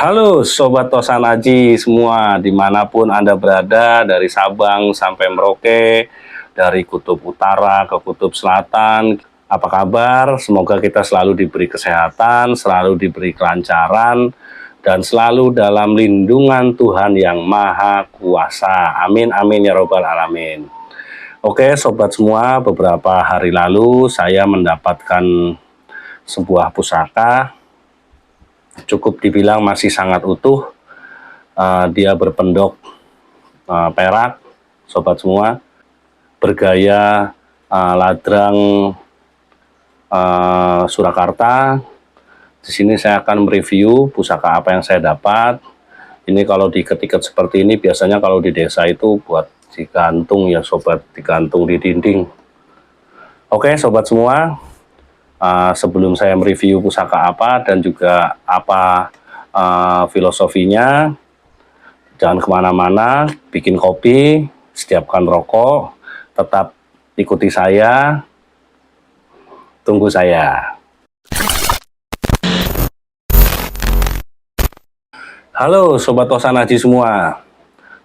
Halo Sobat Tosan Aji semua, dimanapun Anda berada, dari Sabang sampai Merauke, dari Kutub Utara ke Kutub Selatan. Apa kabar? Semoga kita selalu diberi kesehatan, selalu diberi kelancaran, dan selalu dalam lindungan Tuhan yang Maha Kuasa. Amin, amin ya robbal alamin. Oke Sobat semua, beberapa hari lalu saya mendapatkan sebuah pusaka, cukup dibilang masih sangat utuh. Dia berpendok perak, sobat semua, bergaya ladrang Surakarta. Di sini saya akan mereview pusaka apa yang saya dapat. Ini kalau diketik seperti ini biasanya kalau di desa itu buat digantung ya sobat, digantung di dinding. Oke sobat semua, sebelum saya mereview pusaka apa dan juga apa filosofinya, jangan kemana-mana, bikin kopi, siapkan rokok, tetap ikuti saya, tunggu saya. Halo Sobat Tosan Aji semua.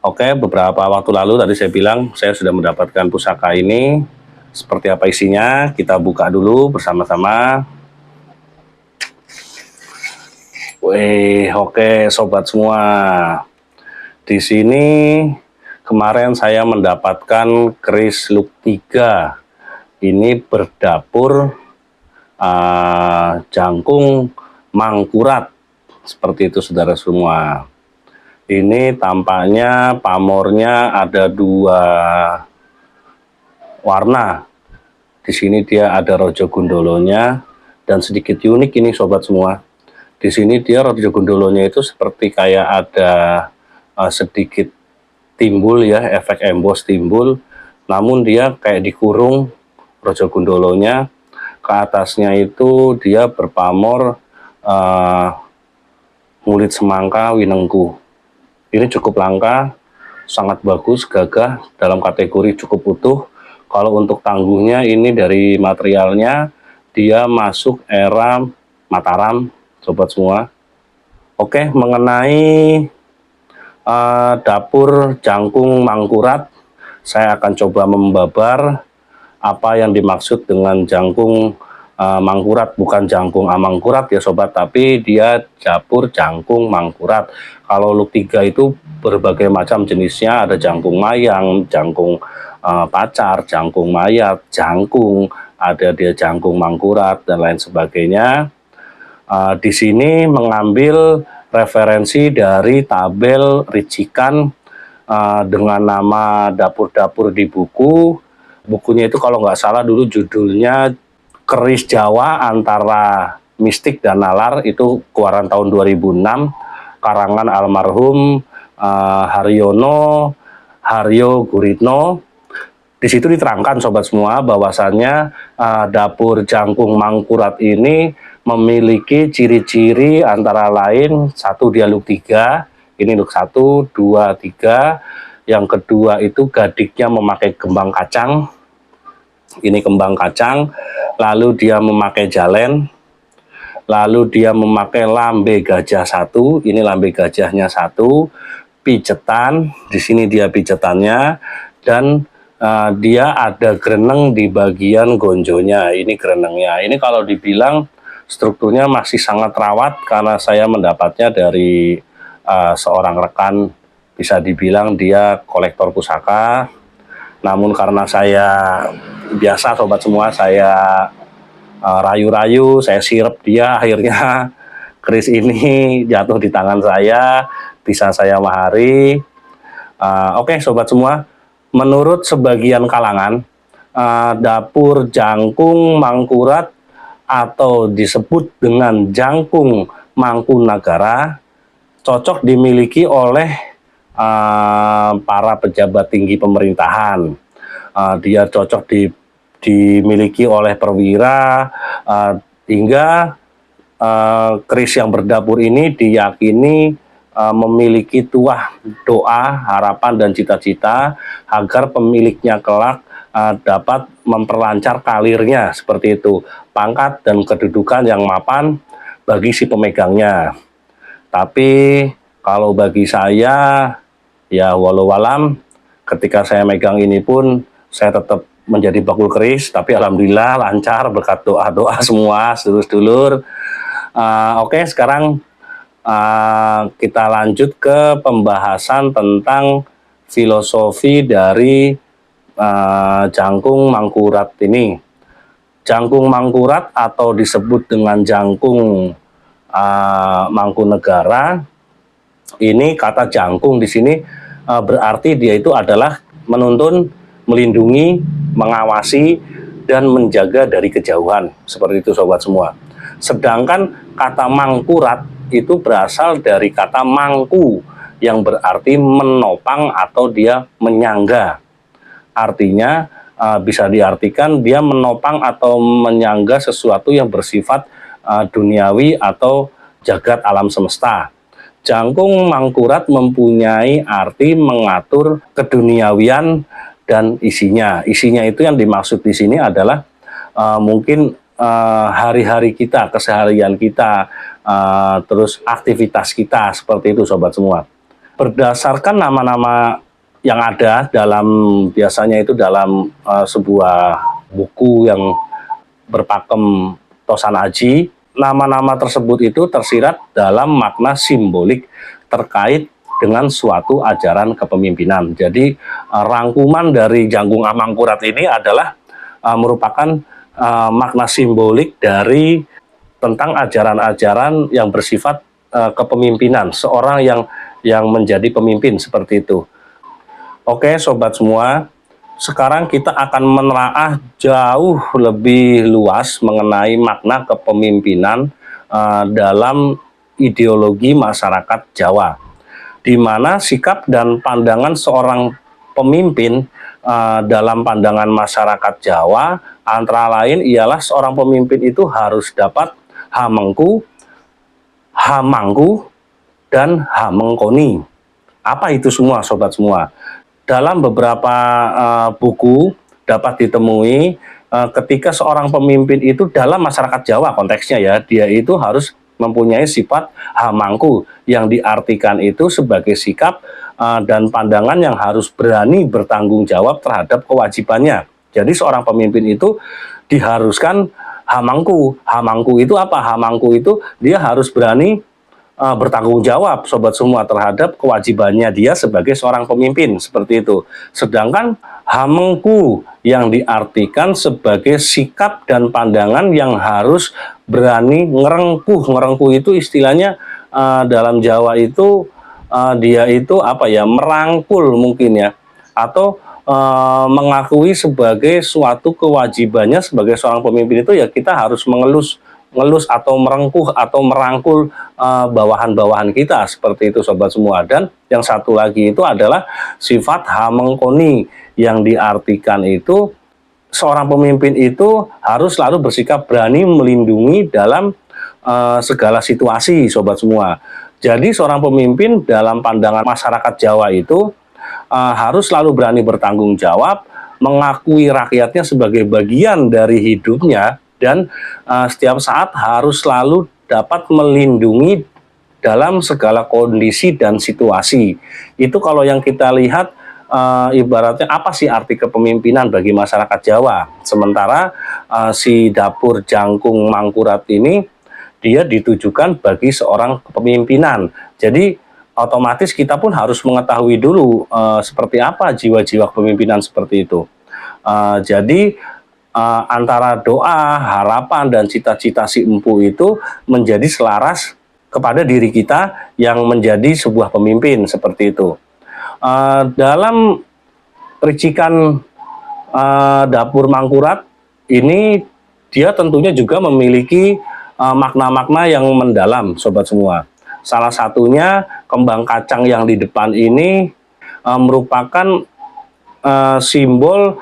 Oke, beberapa waktu lalu tadi saya bilang saya sudah mendapatkan pusaka ini. Seperti apa isinya, kita buka dulu bersama-sama. Wih, oke sobat semua. Di sini kemarin saya mendapatkan keris look 3. Ini berdapur jangkung mangkurat. Seperti itu saudara semua. Ini tampaknya pamornya ada 2 warna. Di sini dia ada rojo gundolonya dan sedikit unik ini sobat semua. Di sini dia rojo gundolonya itu seperti kayak ada sedikit timbul ya, efek emboss timbul, namun dia kayak dikurung rojo gundolonya. Ke atasnya itu dia berpamor ngulit semangka winengku. Ini cukup langka, sangat bagus, gagah, dalam kategori cukup utuh. Kalau untuk tangguhnya ini dari materialnya dia masuk era Mataram sobat semua. Oke, mengenai dapur jangkung mangkurat, saya akan coba membabar apa yang dimaksud dengan jangkung mangkurat. Bukan jangkung amangkurat ya sobat, tapi dia dapur jangkung mangkurat. Kalau look 3 itu berbagai macam jenisnya, ada jangkung mayang, jangkung pacar, jangkung mayat, jangkung, ada dia jangkung mangkurat dan lain sebagainya. Di sini mengambil referensi dari tabel ricikan dengan nama dapur-dapur di buku. Bukunya itu kalau nggak salah dulu judulnya Keris Jawa Antara Mistik dan Nalar, itu keluaran tahun 2006, karangan almarhum Haryono Haryo Guritno. Di situ diterangkan sobat semua bahwasannya dapur jangkung mangkurat ini memiliki ciri-ciri antara lain, satu dia look 3, ini look 1, 2, 3. Yang kedua itu gadiknya memakai kembang kacang, ini kembang kacang, lalu dia memakai jalen, lalu dia memakai lambe gajah 1, ini lambe gajahnya 1, pijetan, di sini dia pijetannya, dan dia ada greneng di bagian gonjonya, ini grenengnya. Ini kalau dibilang strukturnya masih sangat rawat karena saya mendapatnya dari seorang rekan, bisa dibilang dia kolektor pusaka. Namun karena saya biasa sobat semua, saya rayu-rayu, saya sirep dia, akhirnya keris ini jatuh di tangan saya, bisa saya mahari. Oke sobat semua, menurut sebagian kalangan, dapur jangkung mangkurat atau disebut dengan jangkung Mangkunagara cocok dimiliki oleh para pejabat tinggi pemerintahan. Dia cocok dimiliki oleh perwira, hingga keris yang berdapur ini diyakini memiliki tuah doa, harapan dan cita-cita agar pemiliknya kelak dapat memperlancar kalirnya, seperti itu, pangkat dan kedudukan yang mapan bagi si pemegangnya. Tapi kalau bagi saya, ya walau alam, ketika saya megang ini pun saya tetap menjadi bakul keris, tapi alhamdulillah lancar berkat doa-doa semua sedulur-sedulur. Oke, sekarang kita lanjut ke pembahasan tentang filosofi dari jangkung mangkurat ini. Jangkung mangkurat atau disebut dengan jangkung Mangkunegara, ini kata jangkung di sini berarti dia itu adalah menuntun, melindungi, mengawasi, dan menjaga dari kejauhan. Seperti itu sobat semua. Sedangkan kata mangkurat itu berasal dari kata mangku yang berarti menopang atau dia menyangga. Artinya bisa diartikan dia menopang atau menyangga sesuatu yang bersifat duniawi atau jagat alam semesta. Jangkung mangkurat mempunyai arti mengatur keduniawian dan isinya. Isinya itu yang dimaksud di sini adalah mungkin hari-hari kita, keseharian kita, terus aktivitas kita, seperti itu sobat semua. Berdasarkan nama-nama yang ada dalam, biasanya itu dalam sebuah buku yang berpakem Tosan Aji, nama-nama tersebut itu tersirat dalam makna simbolik terkait dengan suatu ajaran kepemimpinan. Jadi rangkuman dari jangkung mangkurat ini adalah merupakan makna simbolik dari tentang ajaran-ajaran yang bersifat kepemimpinan, seorang yang menjadi pemimpin, seperti itu. Oke sobat semua, sekarang kita akan menelaah jauh lebih luas mengenai makna kepemimpinan dalam ideologi masyarakat Jawa, di mana sikap dan pandangan seorang pemimpin dalam pandangan masyarakat Jawa antara lain ialah seorang pemimpin itu harus dapat hamengku, hamangku, dan hamengkoni. Apa itu semua sobat semua? Dalam beberapa buku dapat ditemui ketika seorang pemimpin itu dalam masyarakat Jawa konteksnya ya, dia itu harus mempunyai sifat hamangku, yang diartikan itu sebagai sikap dan pandangan yang harus berani bertanggung jawab terhadap kewajibannya. Jadi seorang pemimpin itu diharuskan hamangku. Hamangku itu apa? Hamangku itu dia harus berani bertanggung jawab sobat semua terhadap kewajibannya dia sebagai seorang pemimpin, seperti itu. Sedangkan hamengku yang diartikan sebagai sikap dan pandangan yang harus berani ngerengkuh. Ngerengkuh itu istilahnya dalam Jawa itu dia itu apa ya, merangkul mungkin ya, atau mengakui sebagai suatu kewajibannya sebagai seorang pemimpin itu ya kita harus mengelus atau merengkuh atau merangkul bawahan-bawahan kita, seperti itu sobat semua. Dan yang satu lagi itu adalah sifat hamengkoni, yang diartikan itu seorang pemimpin itu harus selalu bersikap berani melindungi dalam segala situasi sobat semua. Jadi seorang pemimpin dalam pandangan masyarakat Jawa itu harus selalu berani bertanggung jawab, mengakui rakyatnya sebagai bagian dari hidupnya, dan setiap saat harus selalu dapat melindungi dalam segala kondisi dan situasi. Itu kalau yang kita lihat ibaratnya apa sih arti kepemimpinan bagi masyarakat Jawa. Sementara si dapur jangkung mangkurat ini dia ditujukan bagi seorang kepemimpinan. Jadi otomatis kita pun harus mengetahui dulu seperti apa jiwa-jiwa kepemimpinan seperti itu. Jadi antara doa, harapan, dan cita-cita si empu itu menjadi selaras kepada diri kita yang menjadi sebuah pemimpin, seperti itu. Dalam pericikan dapur mangkurat ini, dia tentunya juga memiliki makna-makna yang mendalam sobat semua. Salah satunya kembang kacang yang di depan ini merupakan simbol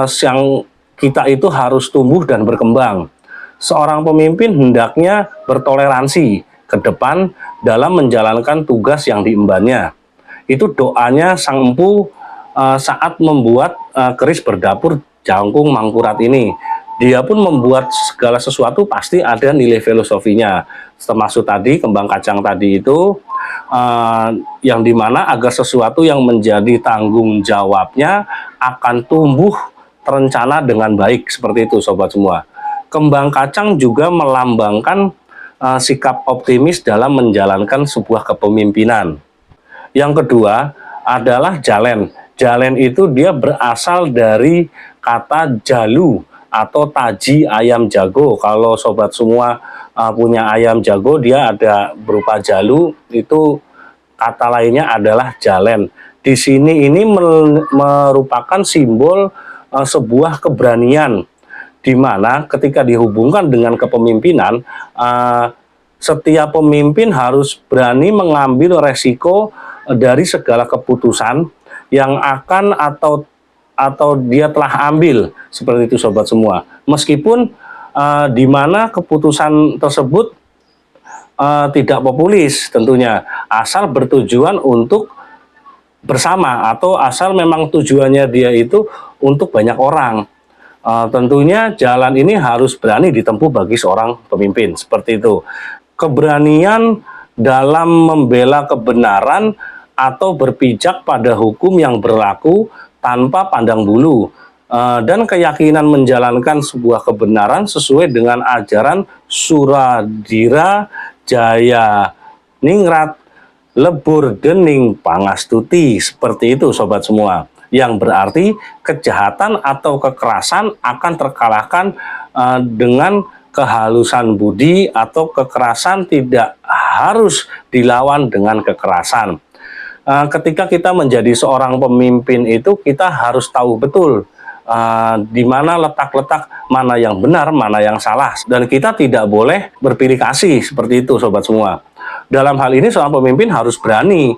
yang kita itu harus tumbuh dan berkembang. Seorang pemimpin hendaknya bertoleransi ke depan dalam menjalankan tugas yang diembannya. Itu doanya sang empu saat membuat keris berdapur jangkung mangkurat ini. dia pun membuat segala sesuatu pasti ada nilai filosofinya. Termasuk tadi kembang kacang tadi itu, yang dimana agar sesuatu yang menjadi tanggung jawabnya akan tumbuh terencana dengan baik, seperti itu sobat semua. Kembang kacang juga melambangkan sikap optimis dalam menjalankan sebuah kepemimpinan. Yang kedua adalah jalen. Jalen itu dia berasal dari kata jalu atau taji ayam jago. Kalau sobat semua punya ayam jago, dia ada berupa jalu, itu kata lainnya adalah jalen. Di sini ini merupakan simbol sebuah keberanian, di mana ketika dihubungkan dengan kepemimpinan, setiap pemimpin harus berani mengambil resiko dari segala keputusan yang akan atau dia telah ambil, seperti itu sobat semua. Meskipun di mana keputusan tersebut tidak populis tentunya, asal bertujuan untuk bersama atau asal memang tujuannya dia itu untuk banyak orang. Tentunya jalan ini harus berani ditempuh bagi seorang pemimpin, seperti itu. Keberanian dalam membela kebenaran atau berpijak pada hukum yang berlaku tanpa pandang bulu, dan keyakinan menjalankan sebuah kebenaran sesuai dengan ajaran Suradira Jaya Ningrat Lebur Dening Pangastuti, seperti itu sobat semua. Yang berarti kejahatan atau kekerasan akan terkalahkan dengan kehalusan budi, atau kekerasan tidak harus dilawan dengan kekerasan. Ketika kita menjadi seorang pemimpin itu kita harus tahu betul di mana letak-letak mana yang benar, mana yang salah, dan kita tidak boleh berpilih kasih, seperti itu sobat semua. Dalam hal ini seorang pemimpin harus berani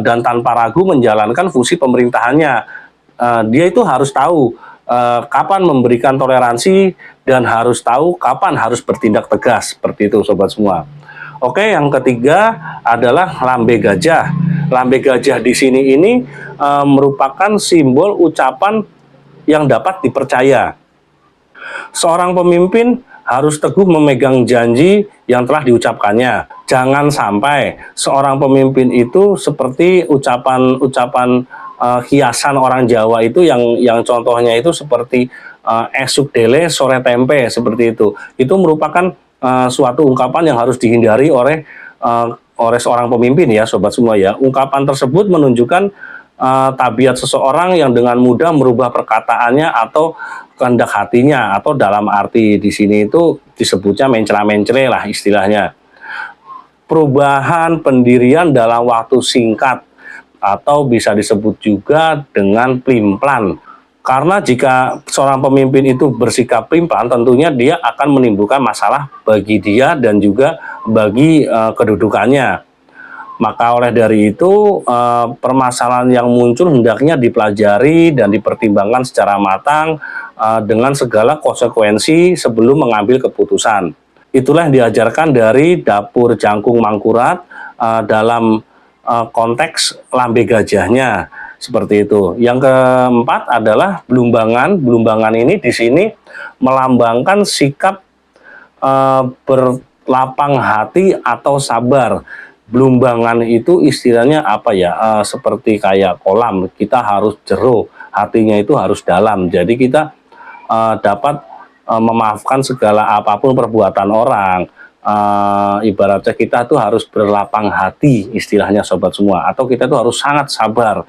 dan tanpa ragu menjalankan fungsi pemerintahannya. Dia itu harus tahu kapan memberikan toleransi dan harus tahu kapan harus bertindak tegas, seperti itu sobat semua. Oke, yang ketiga adalah lambe gajah. Lambe gajah di sini ini merupakan simbol ucapan yang dapat dipercaya. Seorang pemimpin harus teguh memegang janji yang telah diucapkannya. Jangan sampai seorang pemimpin itu seperti ucapan-ucapan hiasan orang Jawa itu, yang contohnya itu seperti esuk dele sore tempe, seperti itu. Itu merupakan suatu ungkapan yang harus dihindari oleh seorang pemimpin ya sobat semua ya. Ungkapan tersebut menunjukkan tabiat seseorang yang dengan mudah merubah perkataannya atau kehendak hatinya, atau dalam arti di sini itu disebutnya mencela-mencele lah istilahnya. Perubahan pendirian dalam waktu singkat, atau bisa disebut juga dengan plimplan. Karena jika seorang pemimpin itu bersikap plimplan, tentunya dia akan menimbulkan masalah bagi dia dan juga bagi kedudukannya. Maka oleh dari itu permasalahan yang muncul hendaknya dipelajari dan dipertimbangkan secara matang dengan segala konsekuensi sebelum mengambil keputusan. Itulah yang diajarkan dari dapur Jangkung Mangkurat dalam konteks lambe gajahnya, seperti itu. Yang keempat adalah belumbangan. Belumbangan ini di sini melambangkan sikap berlapang hati atau sabar. Belumbangan itu istilahnya apa ya, seperti kayak kolam, kita harus jero, hatinya itu harus dalam. Jadi kita dapat memaafkan segala apapun perbuatan orang. Ibaratnya kita tuh harus berlapang hati istilahnya sobat semua, atau kita tuh harus sangat sabar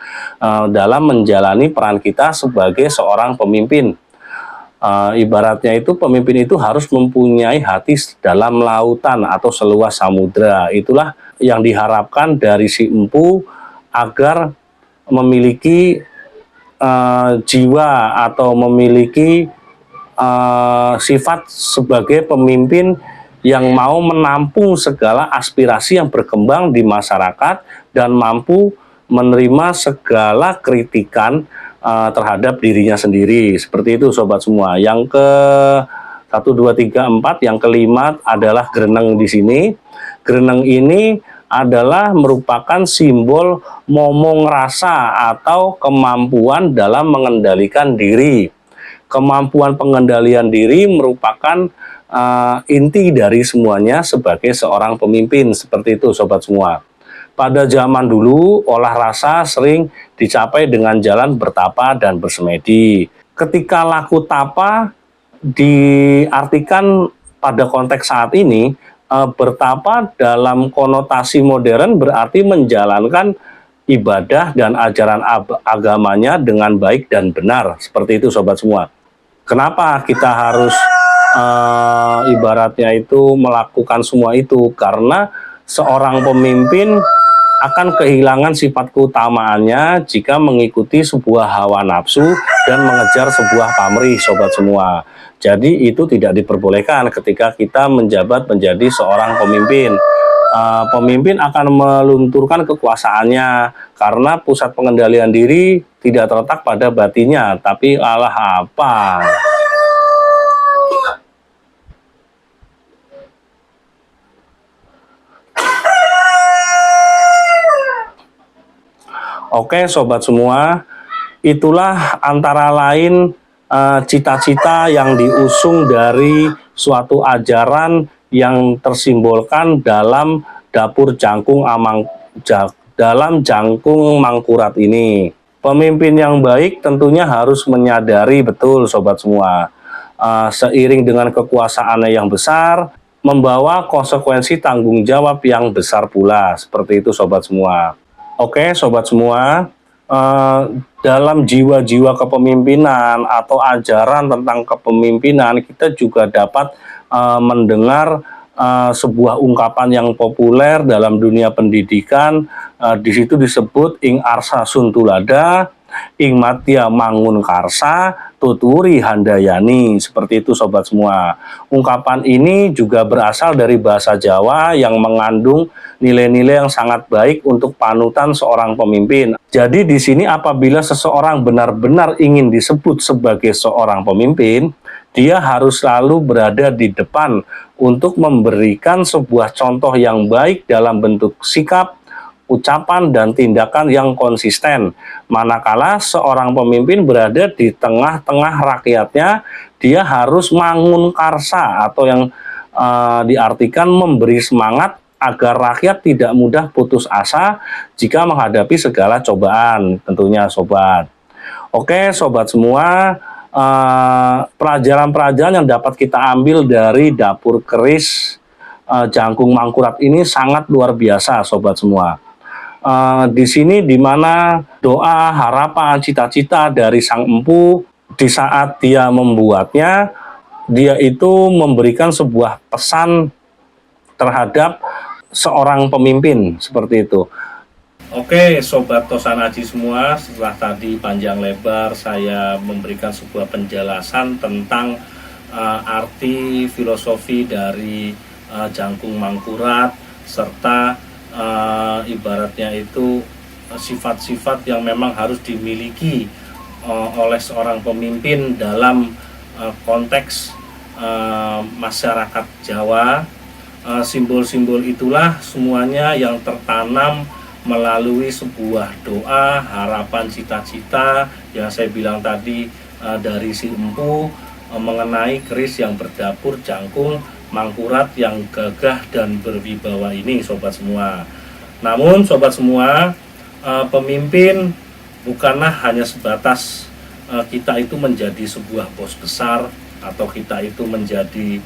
dalam menjalani peran kita sebagai seorang pemimpin. Ibaratnya itu pemimpin itu harus mempunyai hati dalam lautan atau seluas samudra. Itulah yang diharapkan dari si empu agar memiliki jiwa atau memiliki sifat sebagai pemimpin yang mau menampung segala aspirasi yang berkembang di masyarakat dan mampu menerima segala kritikan terhadap dirinya sendiri, seperti itu sobat semua. Yang ke 1, 2, 3, 4, yang kelima adalah gereneng di sini. Gereneng ini adalah merupakan simbol momong rasa atau kemampuan dalam mengendalikan diri. Kemampuan pengendalian diri merupakan inti dari semuanya sebagai seorang pemimpin. Seperti itu sobat semua. Pada zaman dulu, olah rasa sering dicapai dengan jalan bertapa dan bersemedi. Ketika laku tapa diartikan pada konteks saat ini, bertapa dalam konotasi modern berarti menjalankan ibadah dan ajaran agamanya dengan baik dan benar. Seperti itu sobat semua. Kenapa kita harus ibaratnya itu melakukan semua itu? Karena seorang pemimpin akan kehilangan sifat keutamaannya jika mengikuti sebuah hawa nafsu dan mengejar sebuah pamrih sobat semua. Jadi itu tidak diperbolehkan ketika kita menjabat menjadi seorang pemimpin. Pemimpin akan melunturkan kekuasaannya karena pusat pengendalian diri tidak terletak pada batinnya, tapi alah apa. Oke sobat semua, itulah antara lain cita-cita yang diusung dari suatu ajaran yang tersimbolkan dalam dapur dalam jangkung mangkurat ini. Pemimpin yang baik tentunya harus menyadari betul sobat semua, seiring dengan kekuasaannya yang besar, membawa konsekuensi tanggung jawab yang besar pula. Seperti itu sobat semua. Oke sobat semua, dalam jiwa-jiwa kepemimpinan atau ajaran tentang kepemimpinan, kita juga dapat mendengar sebuah ungkapan yang populer dalam dunia pendidikan. Di situ disebut ing arsa suntulada, ing matya mangun karsa, tuturi handayani. Seperti itu sobat semua. Ungkapan ini juga berasal dari bahasa Jawa yang mengandung nilai-nilai yang sangat baik untuk panutan seorang pemimpin. Jadi di sini apabila seseorang benar-benar ingin disebut sebagai seorang pemimpin, dia harus selalu berada di depan untuk memberikan sebuah contoh yang baik dalam bentuk sikap, ucapan, dan tindakan yang konsisten. Manakala seorang pemimpin berada di tengah-tengah rakyatnya, dia harus mangun karsa atau yang diartikan memberi semangat agar rakyat tidak mudah putus asa jika menghadapi segala cobaan, tentunya sobat. Oke sobat semua, pelajaran-pelajaran yang dapat kita ambil dari dapur keris jangkung mangkurat ini sangat luar biasa sobat semua. Di sini dimana doa, harapan, cita-cita dari sang empu di saat dia membuatnya, dia itu memberikan sebuah pesan terhadap seorang pemimpin, seperti itu. Oke sobat Tosanaji semua, setelah tadi panjang lebar saya memberikan sebuah penjelasan tentang arti filosofi dari jangkung mangkurat serta ibaratnya itu sifat-sifat yang memang harus dimiliki oleh seorang pemimpin dalam konteks masyarakat Jawa. Simbol-simbol itulah semuanya yang tertanam melalui sebuah doa, harapan, cita-cita yang saya bilang tadi dari si empu mengenai keris yang berdapur jangkung mangkurat yang gagah dan berwibawa ini sobat semua. Namun sobat semua, pemimpin bukanlah hanya sebatas kita itu menjadi sebuah bos besar atau kita itu menjadi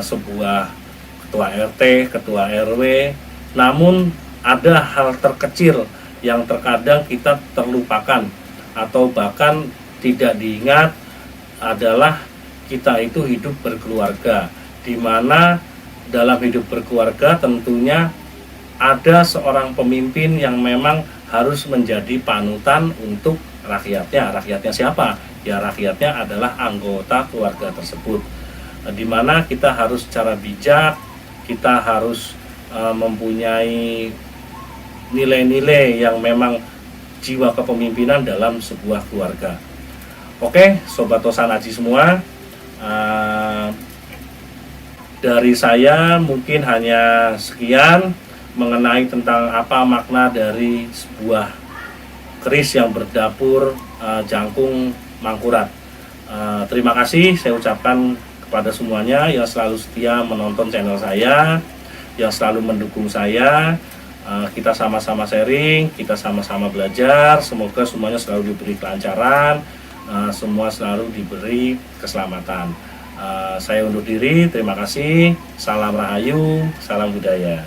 sebuah ketua RT, ketua RW, namun ada hal terkecil yang terkadang kita terlupakan atau bahkan tidak diingat, adalah kita itu hidup berkeluarga, di mana dalam hidup berkeluarga tentunya ada seorang pemimpin yang memang harus menjadi panutan untuk rakyatnya. Rakyatnya siapa? Ya rakyatnya adalah anggota keluarga tersebut, di mana kita harus secara bijak, kita harus mempunyai nilai-nilai yang memang jiwa kepemimpinan dalam sebuah keluarga. Oke, Sobat Tosanaji semua, dari saya mungkin hanya sekian mengenai tentang apa makna dari sebuah keris yang berdapur jangkung mangkurat. Terima kasih saya ucapkan kepada semuanya yang selalu setia menonton channel saya, yang selalu mendukung saya. Kita sama-sama sharing, kita sama-sama belajar. Semoga semuanya selalu diberi kelancaran, semua selalu diberi keselamatan. Saya undur diri, terima kasih. Salam Rahayu, salam budaya.